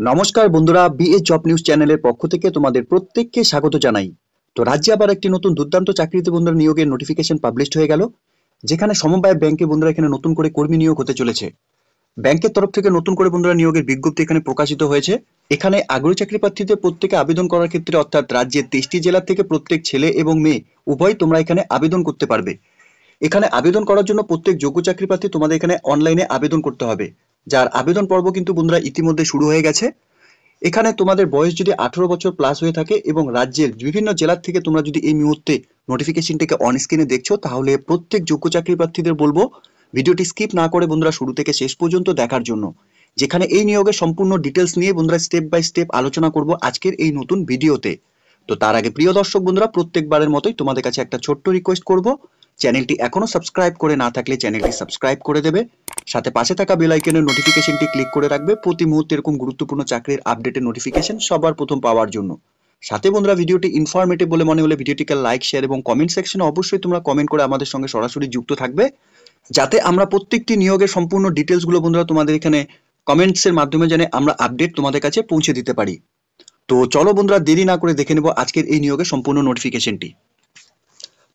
নমস্কার বন্ধুরা, BA job news চ্যানেলের পক্ষ থেকে তোমাদের প্রত্যেককে স্বাগত জানাই। তো রাজ্যে আবার একটি নতুন দুর্দান্ত চাকরিতে বন্ধুরা নিয়োগের নোটিফিকেশন পাবলিশড হয়ে গেল, যেখানে সমবায় ব্যাংকে বন্ধুরা এখানে নতুন করে কর্মী নিয়োগ হতে চলেছে। ব্যাংকের তরফ থেকে নতুন করে বন্ধুরা নিয়োগের বিজ্ঞপ্তি এখানে প্রকাশিত হয়েছে। এখানে আগ্রহী চাকরি প্রার্থীদের প্রত্যেকে আবেদন করার ক্ষেত্রে অর্থাৎ রাজ্যের 23টি জেলা থেকে প্রত্যেক ছেলে এবং মেয়ে উভয় তোমরা এখানে আবেদন করতে পারবে। এখানে আবেদন করার জন্য প্রত্যেক যোগ্য চাকরি প্রার্থী তোমাদের এখানে অনলাইনে আবেদন করতে হবে, যার আবেদন পর্ব কিন্তু বন্ধুরা ইতিমধ্যে শুরু হয়ে গেছে। এখানে তোমাদের বয়স যদি 18 বছর প্লাস হয়ে থাকে এবং রাজ্যের বিভিন্ন জেলার থেকে তোমরা যদি এই মুহূর্তে নোটিফিকেশনটিকে অন স্ক্রিনে দেখছো, তাহলে প্রত্যেক যোগ্য চাকরি প্রার্থীদের বলবো ভিডিওটি স্কিপ না করে বন্ধুরা শুরু থেকে শেষ পর্যন্ত দেখার জন্য, যেখানে এই নিয়োগের সম্পূর্ণ ডিটেলস নিয়ে বন্ধুরা স্টেপ বাই স্টেপ আলোচনা করব আজকের এই নতুন ভিডিওতে। তো তার আগে প্রিয় দর্শক বন্ধুরা, প্রত্যেকবারের মতোই তোমাদের কাছে একটা ছোট্ট রিকোয়েস্ট করব, চ্যানেলটি এখনো সাবস্ক্রাইব করে না থাকলে চ্যানেলটি সাবস্ক্রাইব করে দেবে, সাথে পাশে থাকা বেল আইকনের নোটিফিকেশনটি ক্লিক করে রাখবে প্রতি মুহূর্তে এরকম গুরুত্বপূর্ণ চাকরির আপডেটের নোটিফিকেশন সবার প্রথম পাওয়ার জন্য। সাথে বন্ধুরা, ভিডিওটি ইনফরমেটিভ বলে মনে হলে ভিডিওটিকে লাইক, শেয়ার এবং কমেন্ট সেকশনে অবশ্যই তোমরা কমেন্ট করে আমাদের সঙ্গে সরাসরি যুক্ত থাকবে, যাতে আমরা প্রত্যেকটি নিয়োগের সম্পূর্ণ ডিটেলসগুলো বন্ধুরা তোমাদের এখানে কমেন্টসের মাধ্যমে জানে আমরা আপডেট তোমাদের কাছে পৌঁছে দিতে পারি। তো চলো বন্ধুরা, দেরি না করে দেখে নেব আজকের এই নিয়োগের সম্পূর্ণ নোটিফিকেশনটি।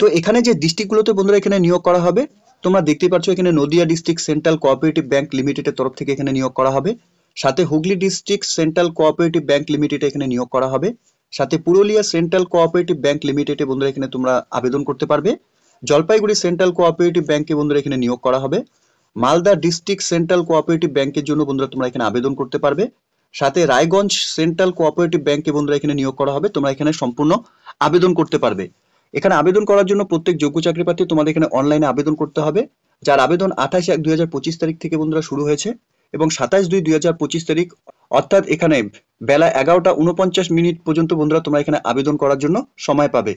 তো এখানে যে ডিস্ট্রিক্টগুলোতে বন্ধুরা এখানে নিয়োগ করা হবে, তোমরা দেখতে পাচ্ছ এখানে Nadia district central cooperative bank লিমিটেডের তরফ থেকে এখানে নিয়োগ করা হবে। সাথে Hooghly district central cooperative bank লিমিটেডে এখানে নিয়োগ করা হবে। সাথে পুরুলিয়া সেন্ট্রাল কোঅপারেটিভ ব্যাংক লিমিটেডে বন্ধুরা এখানে তোমরা আবেদন করতে পারবে। জলপাইগুড়ি সেন্ট্রাল কোঅপারেটিভ ব্যাংকে বন্ধুরা এখানে নিয়োগ করা হবে। মালদা ডিস্ট্রিক্ট সেন্ট্রাল কোঅপারেটিভ ব্যাংকের জন্য বন্ধুরা তোমরা এখানে আবেদন করতে পারবে। সাথে রায়গঞ্জ সেন্ট্রাল কোঅপারেটিভ ব্যাংকে বন্ধুরা এখানে নিয়োগ করা হবে, তোমরা এখানে সম্পূর্ণ আবেদন করতে পারবে। এখানে আবেদন করার জন্য প্রত্যেক যোগ্য চাকরি প্রার্থী তোমাদের এখানে অনলাইনে আবেদন করতে হবে, যার আবেদন 28/1/2025 তারিখ থেকে বন্ধুরা শুরু হয়েছে এবং 27/2/2025 তারিখ অর্থাৎ এখানে বেলা 11:49 পর্যন্ত বন্ধুরা তোমরা এখানে আবেদন করার জন্য সময় পাবে।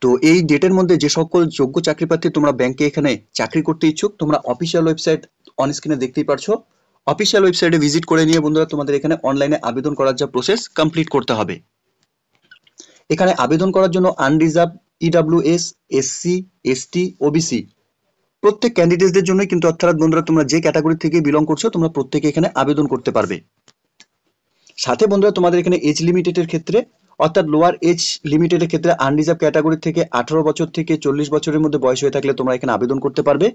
তো এই ডেটের মধ্যে যে সকল যোগ্য চাকরি প্রার্থী তোমরা ব্যাংকে এখানে চাকরি করতে ইচ্ছুক, তোমরা অফিসিয়াল ওয়েবসাইট অন স্ক্রিনে দেখতেই পারছো, অফিসিয়াল ওয়েবসাইটে ভিজিট করে নিয়ে বন্ধুরা তোমাদের এখানে অনলাইনে আবেদন করার যা প্রসেস কমপ্লিট করতে হবে। এখানে আবেদন করার জন্য unreserved, EWS, SC, ST, OBC প্রত্যেক ক্যান্ডিডেটদের জন্য কিন্তু, অর্থাৎ বন্ধুরা তোমরা যে ক্যাটাগরি থেকে বিলং করছো তোমরা প্রত্যেকে এখানে আবেদন করতে পারবে। সাথে বন্ধুরা তোমাদের এখানে এজ লিমিটেডের ক্ষেত্রে অর্থাৎ লোয়ার এজ লিমিটেডের ক্ষেত্রে আনরিজার্ভ ক্যাটাগরি থেকে 18 বছর থেকে 40 বছরের মধ্যে বয়স হয়ে থাকলে তোমরা এখানে আবেদন করতে পারবে।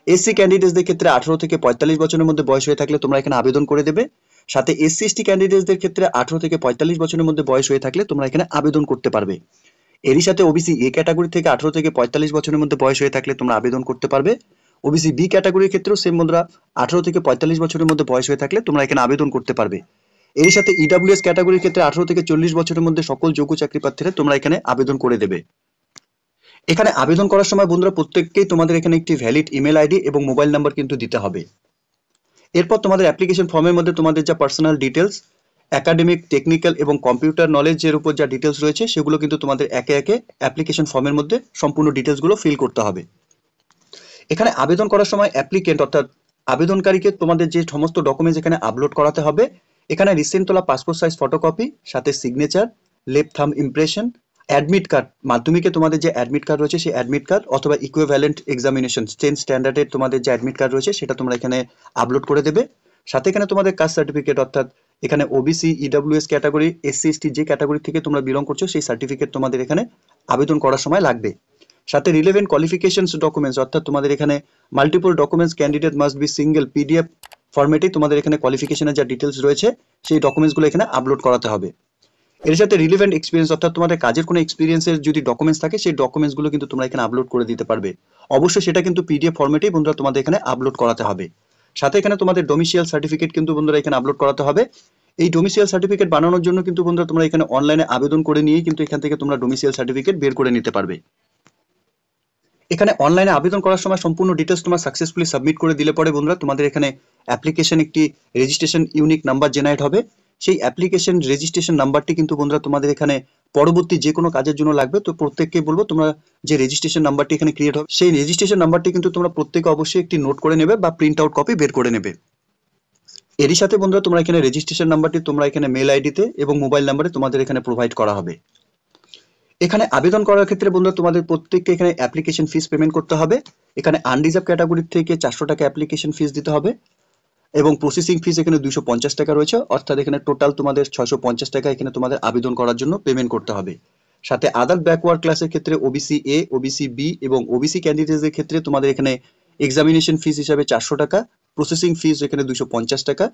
এসসি ক্যান্ডিডেটদের ক্ষেত্রে 18 থেকে 45 বছরের মধ্যে বয়স হয়ে থাকলে তোমরা এখানে আবেদন করে দেবে। সাথে এসসি এসটি ক্যান্ডিডেটদের ক্ষেত্রে 18 থেকে 45 বছরের মধ্যে বয়স হয়ে থাকলে তোমরা এখানে আবেদন করতে পারবে। এরই সাথে ওবিসি এ ক্যাটাগরি থেকে 18 থেকে 45 বছরের মধ্যে বয়স হয়ে থাকলে তোমরা আবেদন করতে পারবে। ওবিসি বি ক্যাটাগরির ক্ষেত্রেও সেম বন্ধুরা 18 থেকে 45 বছরের মধ্যে বয়স হয়ে থাকলে তোমরা এখানে আবেদন করতে পারবে। এর সাথে ইডব্লিউএস ক্যাটাগরির ক্ষেত্রে 18 থেকে 40 বছরের মধ্যে সকল যোগ্য চাকরি প্রার্থীরা তোমরা এখানে আবেদন করে দেবে। এখানে আবেদন করার সময় বন্ধুরা প্রত্যেককেই তোমাদের এখানে একটি ভ্যালিড ইমেল আইডি এবং মোবাইল নাম্বার কিন্তু দিতে হবে। এরপর তোমাদের অ্যাপ্লিকেশন ফর্মের মধ্যে তোমাদের যা পার্সোনাল ডিটেলস, একাডেমিক, টেকনিক্যাল এবং কম্পিউটার নলেজের উপর যা ডিটেলস রয়েছে সেগুলো কিন্তু তোমাদের একে একে অ্যাপ্লিকেশন ফর্মের মধ্যে সম্পূর্ণ ডিটেলসগুলো ফিল করতে হবে। এখানে আবেদন করার সময় অ্যাপ্লিকেন্ট অর্থাৎ আবেদনকারীকে তোমাদের যে সমস্ত ডকুমেন্টস এখানে আপলোড করাতে হবে, এখানে রিসেন্ট তোলা পাসপোর্ট সাইজ ফটোকপি, সাথে signature, left thumb impression, admit card, মাধ্যমিকে তোমাদের যে অ্যাডমিট কার্ড রয়েছে সেই অ্যাডমিট কার্ড অথবা ইকুইভ্যালেন্ট এক্সামিনেশন 10 স্ট্যান্ডার্ডের তোমাদের যে অ্যাডমিট কার্ড রয়েছে সেটা তোমরা এখানে আপলোড করে দেবে। সাথে এখানে তোমাদের কাস্ট সার্টিফিকেট অর্থাৎ এখানে OBC, EWS category, SC ST যে ক্যাটাগরি থেকে তোমরা বিলং করছো সেই সার্টিফিকেট তোমাদের এখানে আবেদন করার সময় লাগবে। সাথে রিলেভেন্ট কোয়ালিফিকেশনস ডকুমেন্টস অর্থাৎ তোমাদের এখানে multiple documents candidate must be single PDF ফরম্যাটে তোমাদের এখানে কোয়ালিফিকেশনের যা ডিটেলস রয়েছে সেই ডকুমেন্টসগুলো এখানে আপলোড করাতে হবে। এর সাথে রিলেভেন্ট এক্সপিরিয়েন্স অর্থাৎ তোমাদের কাজের কোনো এক্সপিরিয়েন্সের যদি ডকুমেন্টস থাকে সেই ডকুমেন্টসগুলো কিন্তু তোমরা এখানে আপলোড করে দিতে পারবে। অবশ্যই সেটা কিন্তু পিডিএফ ফরম্যাটেই বন্ধুরা তোমাদের এখানে আপলোড করাতে হবে। সাথে এখানে তোমাদের ডোমিসিয়াল সার্টিফিকেট কিন্তু বন্ধুরা এখানে আপলোড করাতে হবে। এই ডোমিসিয়াল সার্টিফিকেট বানানোর জন্য কিন্তু বন্ধুরা তোমরা এখানে অনলাইনে আবেদন করে নিয়েই কিন্তু এখান থেকে তোমরা ডোমিসিয়াল সার্টিফিকেট বের করে নিতে পারবে। এখানে অনলাইনে আবেদন করার সময় সম্পূর্ণ ডিটেলস তোমরা সাকসেসফুলি সাবমিট করে দিলে পরে বন্ধুরা তোমাদের এখানে অ্যাপ্লিকেশন একটি রেজিস্ট্রেশন ইউনিক নাম্বার জেনারেট হবে। সেই অ্যাপ্লিকেশন রেজিস্ট্রেশন নাম্বারটি কিন্তু বন্ধুরা তোমাদের এখানে পরবর্তী যে কোনো কাজের জন্য লাগবে। তো প্রত্যেককে বলবো তোমরা যে রেজিস্ট্রেশন নাম্বারটি এখানে ক্রিয়েট হবে সেই রেজিস্ট্রেশন নাম্বারটি কিন্তু তোমরা প্রত্যেকে অবশ্যই একটি নোট করে নেবে বা প্রিন্ট আউট কপি বের করে নেবে। এরই সাথে বন্ধুরা তোমরা এখানে রেজিস্ট্রেশন নাম্বারটি তোমরা এখানে মেল আইডিতে এবং মোবাইল নাম্বারে তোমাদের এখানে প্রোভাইড করা হবে। এখানে আবেদন করার ক্ষেত্রে বন্ধুরা তোমাদের প্রত্যেককে এখানে অ্যাপ্লিকেশন ফিস পেমেন্ট করতে হবে। এখানে আনরিজার্ভ ক্যাটাগরি থেকে 400 টাকা অ্যাপ্লিকেশন ফিস দিতে হবে। এবং প্রসেসিং ফিস এখানে 250 টাকা রয়েছে, অর্থাৎ এখানে টোটাল তোমাদের 650 টাকা এখানে তোমাদের আবেদন করার জন্য পেমেন্ট করতে হবে। সাথে আদার ব্যাকওয়ার্ড ক্লাসের ক্ষেত্রে ওবিসি এ, ওবিসি বি এবং ওবিসি ক্যান্ডিডেটদের ক্ষেত্রে তোমাদের এখানে এক্সামিনেশন ফিস হিসাবে 400 টাকা, প্রসেসিং ফিস এখানে 250 টাকা,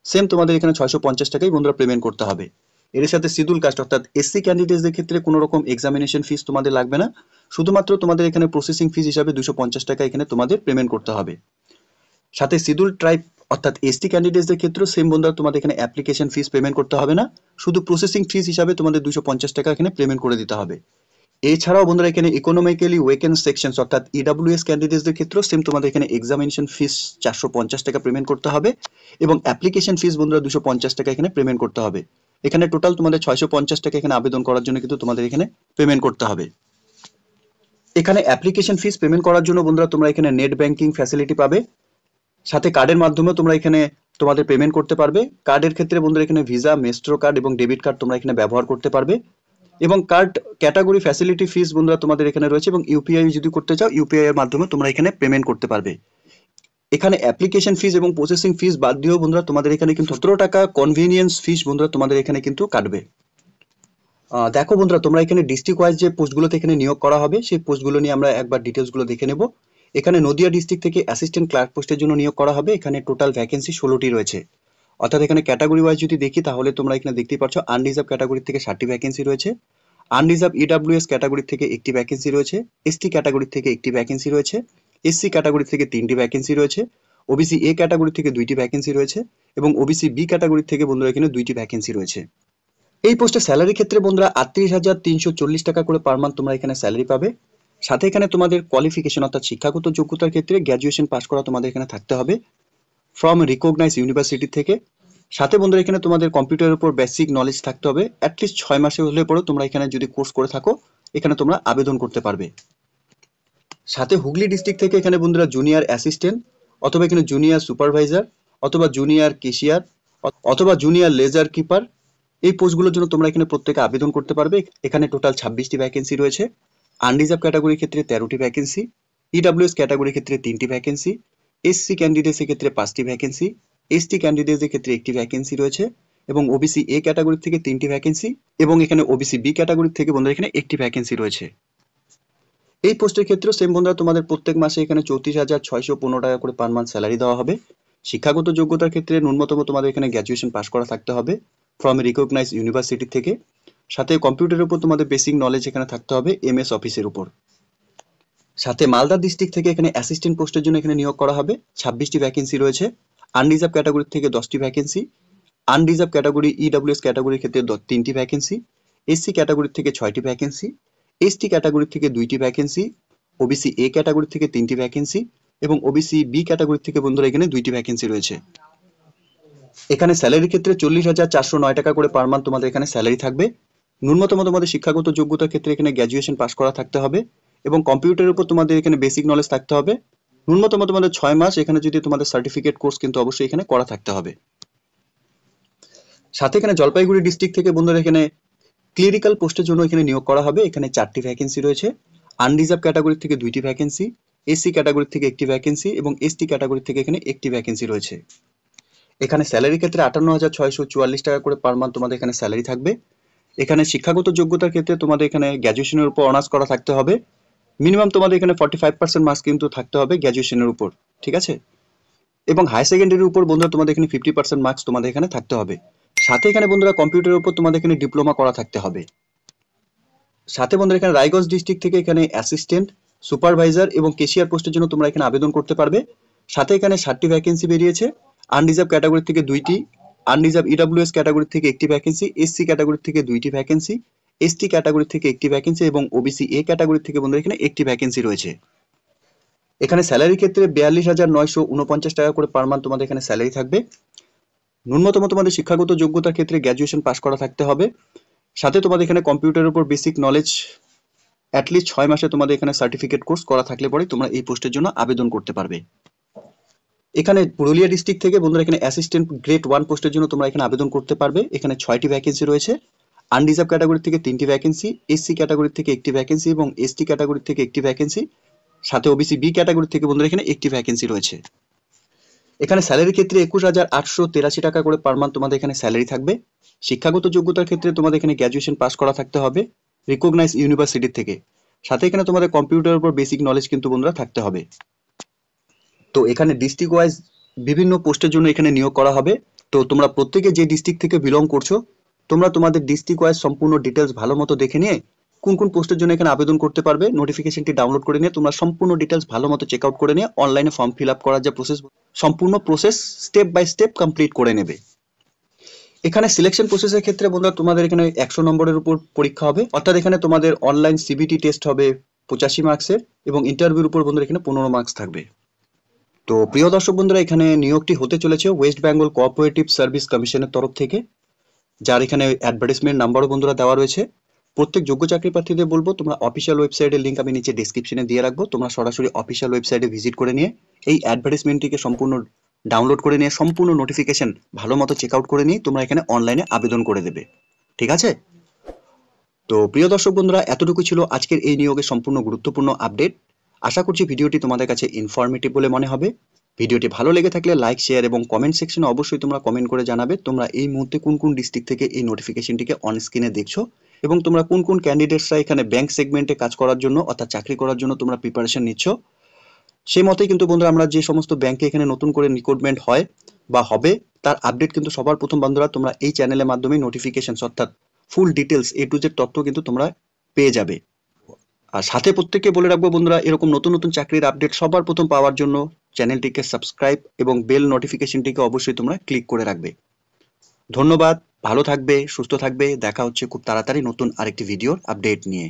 সেম তোমাদের এখানে 650 টাকাই বন্ধুরা পেমেন্ট করতে হবে। এর সাথে শিডিউল কাস্ট অর্থাৎ এসসি ক্যান্ডিডেটদের ক্ষেত্রে কোনো রকম এক্সামিনেশন ফিস তোমাদের লাগবে না, শুধুমাত্র তোমাদের এখানে প্রসেসিং ফিস হিসাবে 250 টাকা এখানে তোমাদের পেমেন্ট করতে হবে। সাথে শিডিউল ট্রাইব অর্থাৎ এসটি ক্যান্ডিডেটদের ক্ষেত্রেও সেম বন্ধুরা তোমাদের এখানে অ্যাপ্লিকেশন ফিস পেমেন্ট করতে হবে না, শুধু প্রসেসিং ফিস হিসাবে তোমাদের 250 টাকা এখানে পেমেন্ট করে দিতে হবে। এছাড়াও বন্ধুরা এখানে ইকোনমিক্যালি ওয়েকেন্ড সেকশন অর্থাৎ ইডাব্লিউএস ক্যান্ডিডেটদের ক্ষেত্রেও সেম তোমাদের এখানে এক্সামিনেশন ফিস 450 টাকা পেমেন্ট করতে হবে এবং অ্যাপ্লিকেশন ফিস বন্ধুরা 250 টাকা এখানে পেমেন্ট করতে হবে। এখানে টোটাল তোমাদের 650 টাকা এখানে আবেদন করার জন্য কিন্তু তোমাদের এখানে পেমেন্ট করতে হবে। এখানে অ্যাপ্লিকেশন ফিস পেমেন্ট করার জন্য বন্ধুরা তোমরা এখানে নেট ব্যাংকিং ফ্যাসিলিটি পাবে, সাথে কার্ডের মাধ্যমে তোমরা এখানে তোমাদের পেমেন্ট করতে পারবে। কার্ডের ক্ষেত্রে বন্ধুরা এখানে ভিসা, মেস্ট্রো কার্ড এবং ডেবিট কার্ড তোমরা এখানে ব্যবহার করতে পারবে এবং কার্ড ক্যাটাগরি ফ্যাসিলিটি ফিস বন্ধুরা তোমাদের এখানে রয়েছে এবং ইউপিআই যদি করতে চাও ইউপিআই এর মাধ্যমে তোমরা এখানে পেমেন্ট করতে পারবে। এখানে অ্যাপ্লিকেশন ফিস এবং প্রসেসিং ফিস বাদ দিয়েও বন্ধুরা তোমাদের এখানে কিন্তু 17 টাকা কনভিনিয়েন্স ফিস বন্ধুরা তোমাদের এখানে কিন্তু কাটবে। দেখো বন্ধুরা তোমরা এখানে ডিস্ট্রিক্ট ওয়াইজ যে পোস্টগুলোতে এখানে নিয়োগ করা হবে সেই পোস্টগুলো নিয়ে আমরা একবার ডিটেলসগুলো দেখে নেব। এখানে নদিয়া ডিস্ট্রিক্ট থেকে অ্যাসিস্ট্যান্ট ক্লার্ক পোস্টের জন্য নিয়োগ করা হবে। এখানে টোটাল ভ্যাকেন্সি 16টি রয়েছে, অর্থাৎ এখানে ক্যাটাগরি ওয়াইজ যদি দেখি তাহলে তোমরা এখানে দেখতেই পাচ্ছ আনরিজার্ভ ক্যাটাগরি থেকে 60টি ভ্যাকেন্সি রয়েছে, আনরিজার্ভ ইডাব্লিউএস ক্যাটাগরি থেকে একটি ভ্যাকেন্সি রয়েছে, এসটি ক্যাটাগরি থেকে একটি ভ্যাকেন্সি রয়েছে, এসসি ক্যাটাগরি থেকে 3টি ভ্যাকেন্সি রয়েছে, ওবিসি এ ক্যাটাগরি থেকে 2টি ভ্যাকেন্সি রয়েছে এবং ওবিসি বি ক্যাটাগরি থেকে বন্ধুরা এখানে 2টি ভ্যাকেন্সি রয়েছে। এই পোস্টে স্যালারি ক্ষেত্রে বন্ধুরা 38,340 টাকা করে পার মান্থ তোমরা এখানে স্যালারি পাবে। সাথে এখানে তোমাদের কোয়ালিফিকেশন অর্থাৎ শিক্ষাগত যোগ্যতার ক্ষেত্রে গ্র্যাজুয়েশন পাস করা তোমাদের এখানে থাকতে হবে ফ্রম রিকগনাইজ ইউনিভার্সিটি থেকে। সাথে বন্ধুরা এখানে তোমাদের কম্পিউটারের উপর বেসিক নলেজ থাকতে হবে, অ্যাটলিস্ট 6 মাসে হলে পরেও তোমরা এখানে যদি কোর্স করে থাকো এখানে তোমরা আবেদন করতে পারবে। সাথে হুগলি ডিস্ট্রিক্ট থেকে এখানে বন্ধুরা জুনিয়র অ্যাসিস্ট্যান্ট অথবা এখানে জুনিয়র সুপারভাইজার অথবা জুনিয়র কেশিয়ার অথবা জুনিয়র লেজার কিপার, এই পোস্টগুলোর জন্য তোমরা এখানে প্রত্যেকে আবেদন করতে পারবে। এখানে টোটাল 26টি ভ্যাকেন্সি রয়েছে। আনরিজার্ভ ক্যাটাগরির ক্ষেত্রে 13টি ভ্যাকেন্সি, ইডাব্লিউএস ক্যাটাগরির ক্ষেত্রে 3টি ভ্যাকেন্সি, এসসি ক্যান্ডিডেটসের ক্ষেত্রে 5টি ভ্যাকেন্সি, এসটি ক্যান্ডিডেটসের ক্ষেত্রে 1টি ভ্যাকেন্সি রয়েছে এবং ওবিসি এ ক্যাটাগরি থেকে 3টি ভ্যাকেন্সি এবং এখানে ওবিসি বি ক্যাটাগরি থেকে বন্ধুরা এখানে 1টি ভ্যাকেন্সি রয়েছে। এই পোস্টের ক্ষেত্রেও সেম বন্ধুরা তোমাদের প্রত্যেক মাসে এখানে 34,615 টাকা করে পার মান্থ স্যালারি দেওয়া হবে। শিক্ষাগত যোগ্যতার ক্ষেত্রে ন্যূনতম তোমাদের এখানে গ্র্যাজুয়েশন পাস করা থাকতে হবে ফ্রম রিকগনাইজ ইউনিভার্সিটি থেকে। সাথে কম্পিউটারের উপর তোমাদের বেসিক নলেজ এখানে থাকতে হবে এমএস অফিসের উপর। সাথে মালদা ডিস্ট্রিক্ট থেকে এখানে অ্যাসিস্ট্যান্ট পোস্টের জন্য এখানে নিয়োগ করা হবে। 26টি ভ্যাকেন্সি রয়েছে। আনরিজার্ভ ক্যাটাগরি থেকে 10টি ভ্যাকেন্সি, আনরিজার্ভ ক্যাটাগরি ইডাব্লিউএস ক্যাটাগরির ক্ষেত্রে 3টি ভ্যাকেন্সি, এসসি ক্যাটাগরি থেকে 6টি ভ্যাকেন্সি, এসটি ক্যাটাগরি থেকে 2টি ভ্যাকেন্সি, ওবিসি এ ক্যাটাগরি থেকে 3টি ভ্যাকেন্সি এবং ওবিসি বি ক্যাটাগরি থেকে বন্ধুরা এখানে 2টি ভ্যাকেন্সি রয়েছে। এখানে স্যালারির ক্ষেত্রে 40,409 টাকা করে পার মান্থ তোমাদের এখানে স্যালারি থাকবে। ন্যূনতম তোমাদের শিক্ষাগত যোগ্যতার ক্ষেত্রে এখানে গ্র্যাজুয়েশন পাস করা থাকতে হবে এবং কম্পিউটারের উপর তোমাদের এখানে বেসিক নলেজ থাকতে হবে। ন্যূনতম তোমাদের 6 মাস এখানে যদি তোমাদের সার্টিফিকেট কোর্স কিন্তু অবশ্যই এখানে করা থাকতে হবে। সাথে এখানে জলপাইগুড়ি ডিস্ট্রিক্ট থেকে বন্ধুরা এখানে ক্লিরিক্যাল পোস্টের জন্য এখানে নিয়োগ করা হবে। এখানে 4টি ভ্যাকেন্সি রয়েছে। আনরিজার্ভ ক্যাটাগরি থেকে 2টি ভ্যাকেন্সি, এসসি ক্যাটাগরি থেকে 1টি ভ্যাকেন্সি এবং এসটি ক্যাটাগরি থেকে এখানে 1টি ভ্যাকেন্সি রয়েছে। এখানে স্যালারির ক্ষেত্রে 58,644 টাকা করে পার মান্থ তোমাদের এখানে স্যালারি থাকবে। এখানে শিক্ষাগত যোগ্যতার ক্ষেত্রে তোমাদের এখানে গ্র্যাজুয়েশনের উপর অনার্স করা থাকতে হবে। মিনিমাম তোমাদের এখানে 45% মার্কস কিন্তু থাকতে হবে গ্র্যাজুয়েশনের উপর, ঠিক আছে? এবং হায়ার সেকেন্ডারির উপর বন্ধুরা তোমাদের এখানে 50% মার্কস তোমাদের এখানে থাকতে হবে। সাথে এখানে বন্ধুরা কম্পিউটারের উপর তোমাদের এখানে ডিপ্লোমা করা থাকতে হবে। সাথে বন্ধুরা এখানে রায়গঞ্জ ডিস্ট্রিক্ট থেকে এখানে অ্যাসিস্ট্যান্ট, সুপারভাইজার এবং কেশিয়ার পোস্টের জন্য তোমরা এখানে আবেদন করতে পারবে। সাথে এখানে 60টি ভ্যাকেন্সি বেরিয়েছে। আনরিজার্ভ ক্যাটাগরি থেকে 2টি, আনরিজার্ভ ইডাব্লিউএস ক্যাটাগরি থেকে 1টি ভ্যাকেন্সি, এসসি ক্যাটাগরি থেকে 2টি ভ্যাকেন্সি, এসটি ক্যাটাগরি থেকে 1টি ভ্যাকেন্সি এবং ওবিসি এ ক্যাটাগরি থেকে বন্ধুরা এখানে 1টি ভ্যাকেন্সি রয়েছে। এখানে স্যালারির ক্ষেত্রে 42,949 টাকা করে পার মান্থ তোমাদের এখানে স্যালারি থাকবে। ন্যূনতম তোমাদের শিক্ষাগত যোগ্যতার ক্ষেত্রে গ্র্যাজুয়েশন পাস করা থাকতে হবে। সাথে তোমাদের এখানে কম্পিউটারের উপর বেসিক নলেজ অ্যাটলিস্ট 6 মাসে তোমাদের এখানে সার্টিফিকেট কোর্স করা থাকলে পরে তোমরা এই পোস্টের জন্য আবেদন করতে পারবে। এখানে পুরুলিয়া ডিস্ট্রিক্ট থেকে বন্ধুরা এখানে অ্যাসিস্ট্যান্ট গ্রেড 1 পোস্টের জন্য তোমরা এখানে আবেদন করতে পারবে। এখানে 6টি ভ্যাকেন্সি রয়েছে। আনরিজার্ভ ক্যাটাগরি থেকে 3টি ভ্যাকেন্সি, এসসি ক্যাটাগরি থেকে 1টি ভ্যাকেন্সি এবং এসটি ক্যাটাগরি থেকে 1টি ভ্যাকেন্সি, সাথে ওবিসি বি ক্যাটাগরি থেকে বন্ধুরা এখানে 1টি ভ্যাকেন্সি রয়েছে। এখানে স্যালারির ক্ষেত্রে 21,883 টাকা করে পার মান্থ তোমাদের এখানে স্যালারি থাকবে। শিক্ষাগত যোগ্যতার ক্ষেত্রে তোমাদের এখানে গ্র্যাজুয়েশন পাস করা থাকতে হবে রিকগনাইজ ইউনিভার্সিটি থেকে। সাথে এখানে তোমাদের কম্পিউটারের উপর বেসিক নলেজ কিন্তু বন্ধুরা থাকতে হবে। তো এখানে ডিস্ট্রিক্ট ওয়াইজ বিভিন্ন পোস্টের জন্য এখানে নিয়োগ করা হবে। তো তোমরা প্রত্যেকে যে ডিস্ট্রিক্ট থেকে বিলং করছো, তোমরা তোমাদের ডিস্ট্রিক্ট ওয়াইজ সম্পূর্ণ ডিটেলস ভালো মতো দেখে নিয়ে কোন কোন পোস্টের জন্য এখানে আবেদন করতে পারবে নোটিফিকেশনটি ডাউনলোড করে নিয়ে তোমরা সম্পূর্ণ ডিটেলস ভালো মতো চেক আউট করে নিয়ে অনলাইনে ফর্ম ফিল আপ করার যে প্রসেস, সম্পূর্ণ process step by step complete করে নেবে। এখানে সিলেকশন প্রসেসের ক্ষেত্রে বন্ধুরা তোমাদের এখানে 100 নম্বরের উপর পরীক্ষা হবে, অর্থাৎ এখানে তোমাদের অনলাইন সিবিটি টেস্ট হবে 85 মার্কসের এবং ইন্টারভিউর উপর বন্ধুরা এখানে 15 মার্কস থাকবে। তো প্রিয় দর্শক বন্ধুরা, এখানে নিয়োগটি হতে চলেছে ওয়েস্ট বেঙ্গল কোঅপারেটিভ সার্ভিস কমিশনের তরফ থেকে, যার এখানে অ্যাডভার্টাইজমেন্ট নাম্বারও বন্ধুরা দেওয়া রয়েছে। প্রত্যেক যোগ্য চাকরি প্রার্থীদের বলবো তোমরা অফিসিয়াল ওয়েবসাইটের লিঙ্ক আমি নিচে ডেসক্রিপশনে দিয়ে রাখবো, তোমরা সরাসরি অফিসিয়াল ওয়েবসাইটে ভিজিট করে নিয়ে এই অ্যাডভার্টাইজমেন্টটিকে সম্পূর্ণ ডাউনলোড করে নিয়ে সম্পূর্ণ নোটিফিকেশন ভালো মতো চেক আউট করে নিয়ে তোমরা এখানে অনলাইনে আবেদন করে দেবে, ঠিক আছে? তো প্রিয় দর্শক বন্ধুরা, এতটুকু ছিল আজকের এই নিয়োগের সম্পূর্ণ গুরুত্বপূর্ণ আপডেট। আশা করছি ভিডিওটি তোমাদের কাছে ইনফরমেটিভ বলে মনে হবে। ভিডিওটি ভালো লেগে থাকলে লাইক, শেয়ার এবং কমেন্ট সেকশনে অবশ্যই তোমরা কমেন্ট করে জানাবে তোমরা এই মুহূর্তে কোন কোন ডিস্ট্রিক্ট থেকে এই নোটিফিকেশনটিকে অন স্ক্রিনে দেখছো এবং তোমরা কোন কোন ক্যান্ডিডেটসরা এখানে ব্যাংক সেগমেন্টে কাজ করার জন্য অর্থাৎ চাকরি করার জন্য তোমরা প্রিপারেশন নিচ্ছ। সেই মতেই কিন্তু বন্ধুরা আমরা যে সমস্ত ব্যাংকে এখানে নতুন করে রিক্রুটমেন্ট হয় বা হবে তার আপডেট কিন্তু সবার প্রথম বন্ধুরা তোমরা এই চ্যানেলের মাধ্যমে নোটিফিকেশন অর্থাৎ full details A to Z তথ্য কিন্তু তোমরা পেয়ে যাবে। আর সাথে প্রত্যেককে বলে রাখবো বন্ধুরা, এরকম নতুন নতুন চাকরির আপডেট সবার প্রথম পাওয়ার জন্য চ্যানেলটিকে সাবস্ক্রাইব এবং বেল নোটিফিকেশনটিকে অবশ্যই তোমরা ক্লিক করে রাখবে। ধন্যবাদ, ভালো থাকবে, সুস্থ থাকবে, দেখা হচ্ছে খুব তাড়াতাড়ি নতুন আরেকটি ভিডিওর আপডেট নিয়ে।